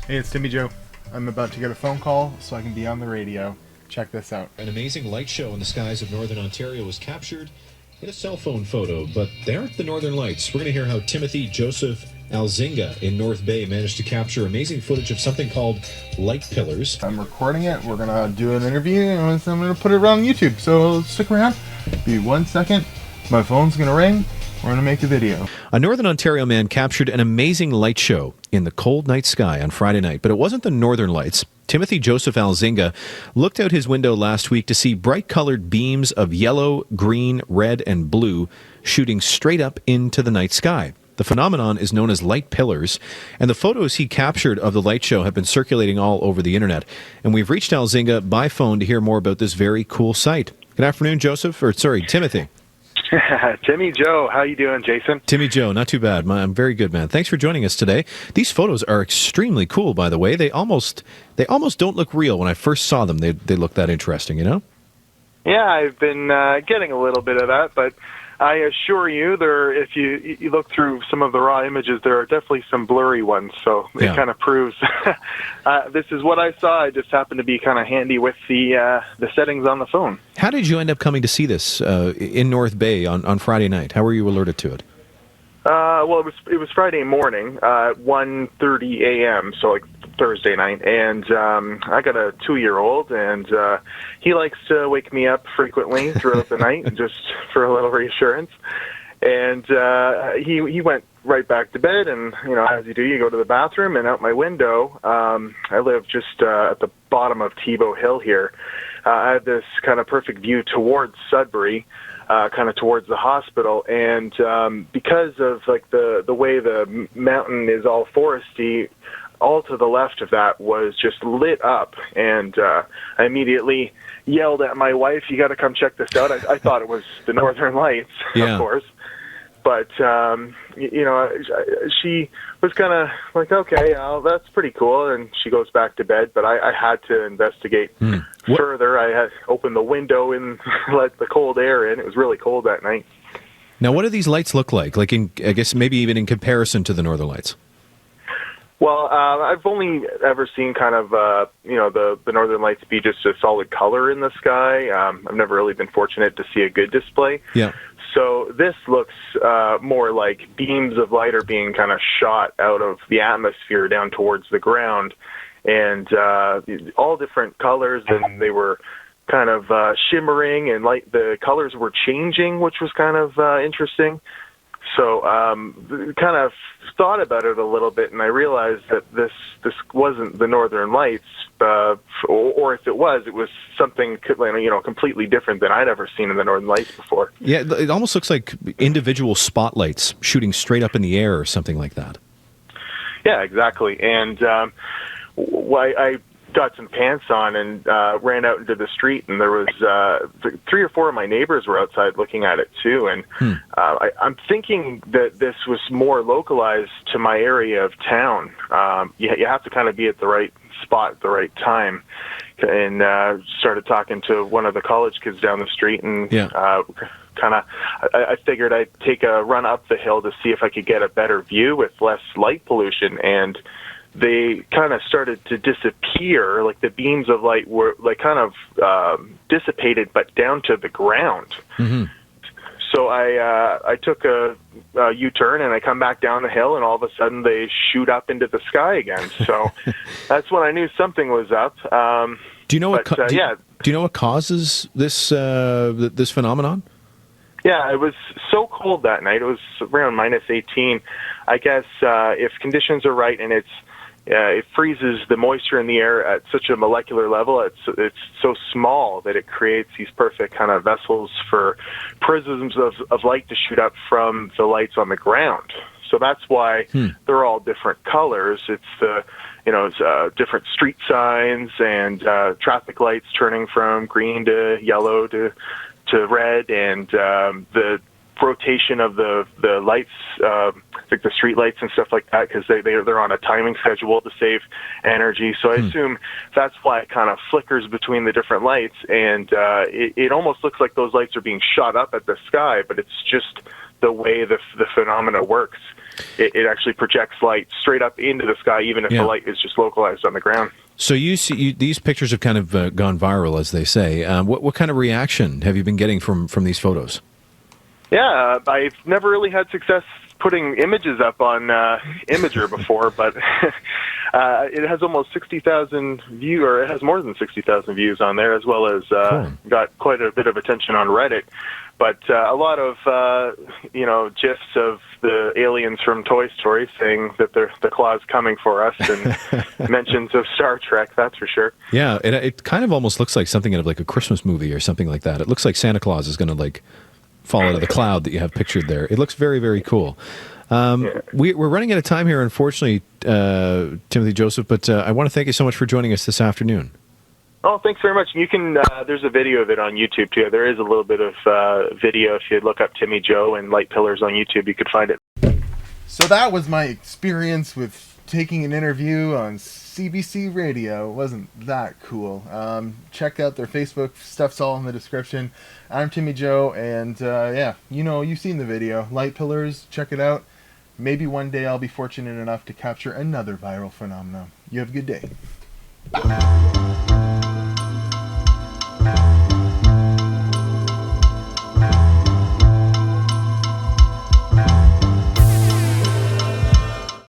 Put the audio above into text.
Hey, it's Timmy Joe. I'm about to get a phone call so I can be on the radio. Check this out. An amazing light show in the skies of northern Ontario was captured in a cell phone photo, but they aren't the northern lights. We're going to hear how Timothy Joseph Alzinga in North Bay managed to capture amazing footage of something called light pillars. I'm recording it. We're going to do an interview and I'm going to put it on YouTube. So stick around. Be 1 second. My phone's going to ring. We're going to make a video. A Northern Ontario man captured an amazing light show in the cold night sky on Friday night, but it wasn't the northern lights. Timothy Joseph Alzinga looked out his window last week to see bright-colored beams of yellow, green, red, and blue shooting straight up into the night sky. The phenomenon is known as light pillars, and the photos he captured of the light show have been circulating all over the internet. And we've reached Alzinga by phone to hear more about this very cool sight. Good afternoon, Timothy. Timmy Joe, how you doing, Jason? Timmy Joe, not too bad. I'm very good, man. Thanks for joining us today. These photos are extremely cool, by the way. They almost don't look real. When I first saw them, they look that interesting, you know? Yeah, I've been getting a little bit of that, but I assure you, if you look through some of the raw images, there are definitely some blurry ones, so it kind of proves this is what I saw. I just happened to be kind of handy with the settings on the phone. How did you end up coming to see this in North Bay on Friday night? How were you alerted to it? Well, it was Friday morning, 1:30 a.m., so like Thursday night, and I got a 2-year-old, and he likes to wake me up frequently throughout the night, just for a little reassurance. And he went right back to bed, and as you do, you go to the bathroom, and out my window, I live just at the bottom of Tebow Hill here. I had this kind of perfect view towards Sudbury, kind of towards the hospital, and because of like the way the mountain is all foresty, all to the left of that was just lit up, and I immediately yelled at my wife, "You got to come check this out." I thought it was the Northern Lights, of course, but she was kind of like, "Okay, that's pretty cool," and she goes back to bed. But I had to investigate further. I had opened the window and let the cold air in. It was really cold that night. Now, what do these lights look like? Like, I guess maybe even in comparison to the Northern Lights? Well, I've only ever seen kind of, the Northern Lights be just a solid color in the sky. I've never really been fortunate to see a good display. Yeah. So this looks more like beams of light are being kind of shot out of the atmosphere down towards the ground, and all different colors, and they were kind of shimmering, and the colors were changing, which was kind of interesting. So kind of thought about it a little bit, and I realized that this wasn't the Northern Lights, or if it was something completely different than I'd ever seen in the Northern Lights before. Yeah, it almost looks like individual spotlights shooting straight up in the air or something like that. Yeah, exactly. And I got some pants on and ran out into the street, and there was 3 or 4 of my neighbors were outside looking at it too, and I'm thinking that this was more localized to my area of town. You have to kind of be at the right spot at the right time, and started talking to one of the college kids down the street, and I figured I'd take a run up the hill to see if I could get a better view with less light pollution, and they kind of started to disappear. Like the beams of light were like kind of dissipated, but down to the ground. Mm-hmm. So I took a U-turn, and I come back down the hill, and all of a sudden they shoot up into the sky again. So that's when I knew something was up. Do you know what causes this this phenomenon? Yeah, it was so cold that night. It was around minus 18. I guess if conditions are right, and it freezes the moisture in the air at such a molecular level. It's so small that it creates these perfect kind of vessels for prisms of light to shoot up from the lights on the ground. So that's why they're all different colors. It's different street signs and traffic lights turning from green to yellow to red, and the rotation of the lights, like the street lights and stuff like that, because they're on a timing schedule to save energy. So I assume that's why it kind of flickers between the different lights, and it almost looks like those lights are being shot up at the sky, but it's just the way the phenomena works. it actually projects light straight up into the sky, even if the light is just localized on the ground. So these pictures have kind of gone viral, as they say. What kind of reaction have you been getting from these photos? Yeah, I've never really had success putting images up on Imager before, but it has almost 60,000 views, or it has more than 60,000 views on there, as well as got quite a bit of attention on Reddit. But a lot of, GIFs of the aliens from Toy Story saying that the claw's coming for us, and mentions of Star Trek, that's for sure. Yeah, it kind of almost looks like something out of like a Christmas movie or something like that. It looks like Santa Claus is going to like fall out of the cloud that you have pictured there. It looks very, very cool. We're running out of time here, unfortunately, Timothy Joseph, but I want to thank you so much for joining us this afternoon. Oh, thanks very much. You can, there's a video of it on YouTube, too. There is a little bit of video. If you look up Timmy Joe and Light Pillars on YouTube, you could find it. So that was my experience with taking an interview on CBC Radio. It wasn't that cool. Check out their Facebook. Stuff's all in the description. I'm Timmy Joe, and you've seen the video. Light Pillars, check it out. Maybe one day I'll be fortunate enough to capture another viral phenomenon. You have a good day.